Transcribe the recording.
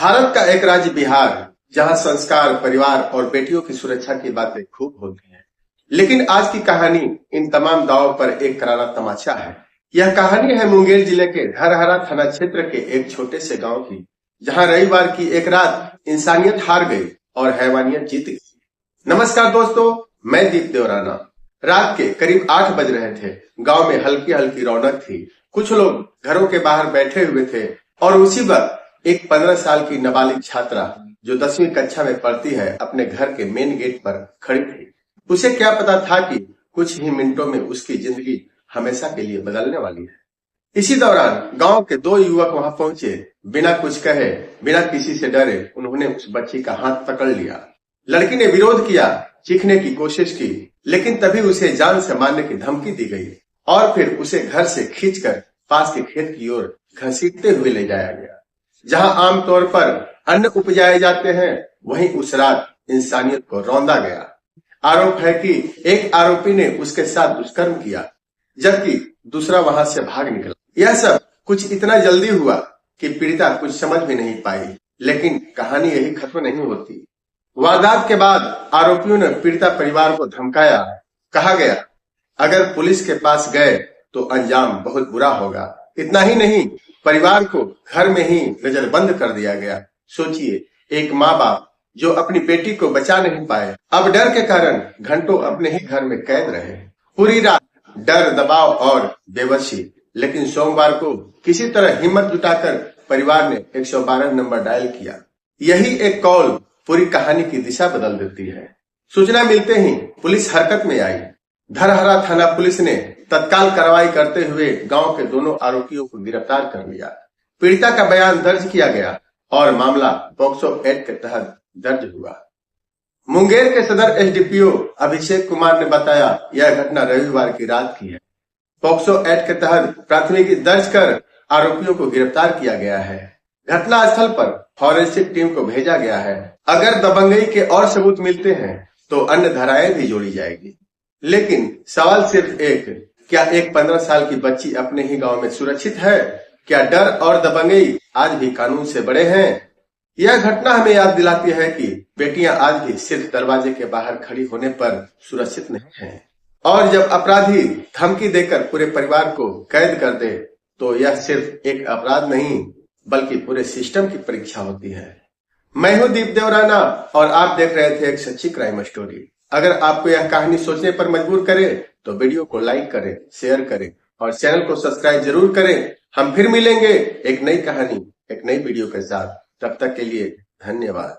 भारत का एक राज्य बिहार, जहां संस्कार, परिवार और बेटियों की सुरक्षा की बातें खूब होती हैं। लेकिन आज की कहानी इन तमाम दावों पर एक करारा तमाचा है। यह कहानी है मुंगेर जिले के धरहरा थाना क्षेत्र के एक छोटे से गांव की, जहां रविवार की एक रात इंसानियत हार गई और हैवानियत जीत गई। नमस्कार दोस्तों, मैं दीप देवराना। रात के करीब 8 बज रहे थे। गांव में हल्की हल्की रौनक थी। कुछ लोग घरों के बाहर बैठे हुए थे और उसी वक्त एक 15 साल की नाबालिग छात्रा जो 10वीं कक्षा में पढ़ती है, अपने घर के मेन गेट पर खड़ी थी। उसे क्या पता था कि कुछ ही मिनटों में उसकी जिंदगी हमेशा के लिए बदलने वाली है। इसी दौरान गांव के 2 युवक वहां पहुंचे। बिना कुछ कहे, बिना किसी से डरे, उन्होंने उस बच्ची का हाथ पकड़ लिया। लड़की ने विरोध किया, चीखने की कोशिश की, लेकिन तभी उसे जान से मारने की धमकी दी गई और फिर उसे घर से खींचकर पास के खेत की ओर घसीटते हुए ले जाया गया, जहां आमतौर पर अन्न उपजाए जाते हैं। वहीं उस रात इंसानियत को रौंदा गया। आरोप है कि एक आरोपी ने उसके साथ दुष्कर्म किया, जबकि दूसरा वहां से भाग निकला। यह सब कुछ इतना जल्दी हुआ कि पीड़िता कुछ समझ भी नहीं पाई, लेकिन कहानी यही खत्म नहीं होती। वारदात के बाद आरोपियों ने पीड़िता परिवार को धमकाया। कहा गया, अगर पुलिस के पास गए तो अंजाम बहुत बुरा होगा। इतना ही नहीं, परिवार को घर में ही नजरबंद कर दिया गया। सोचिए, एक माँ बाप जो अपनी बेटी को बचा नहीं पाए, अब डर के कारण घंटों अपने ही घर में कैद रहे। पूरी रात डर, दबाव और बेबसी। लेकिन सोमवार को किसी तरह हिम्मत जुटाकर परिवार ने 112 नंबर डायल किया। यही एक कॉल पूरी कहानी की दिशा बदल देती है। सूचना मिलते ही पुलिस हरकत में आई। धरहरा थाना पुलिस ने तत्काल कार्रवाई करते हुए गांव के दोनों आरोपियों को गिरफ्तार कर लिया। पीड़िता का बयान दर्ज किया गया और मामला पॉक्सो एक्ट के तहत दर्ज हुआ। मुंगेर के सदर एसडीपीओ अभिषेक कुमार ने बताया, यह घटना रविवार की रात की है। पॉक्सो एक्ट के तहत प्राथमिकी दर्ज कर आरोपियों को गिरफ्तार किया गया है। घटना स्थल पर फॉरेंसिक टीम को भेजा गया है। अगर दबंगई के और सबूत मिलते हैं तो अन्य धाराएं भी जोड़ी जाएगी। लेकिन सवाल सिर्फ एक, क्या एक 15 साल की बच्ची अपने ही गांव में सुरक्षित है? क्या डर और दबंगई आज भी कानून से बड़े हैं? यह घटना हमें याद दिलाती है कि बेटियां आज भी सिर्फ दरवाजे के बाहर खड़ी होने पर सुरक्षित नहीं हैं। और जब अपराधी धमकी देकर पूरे परिवार को कैद कर दे तो यह सिर्फ एक अपराध नहीं, बल्कि पूरे सिस्टम की परीक्षा होती है। मैं हूं दीप देवराना और आप देख रहे थे एक सच्ची क्राइम स्टोरी। अगर आपको यह कहानी सोचने पर मजबूर करे तो वीडियो को लाइक करें, शेयर करें और चैनल को सब्सक्राइब जरूर करें। हम फिर मिलेंगे एक नई कहानी, एक नई वीडियो के साथ। तब तक के लिए धन्यवाद।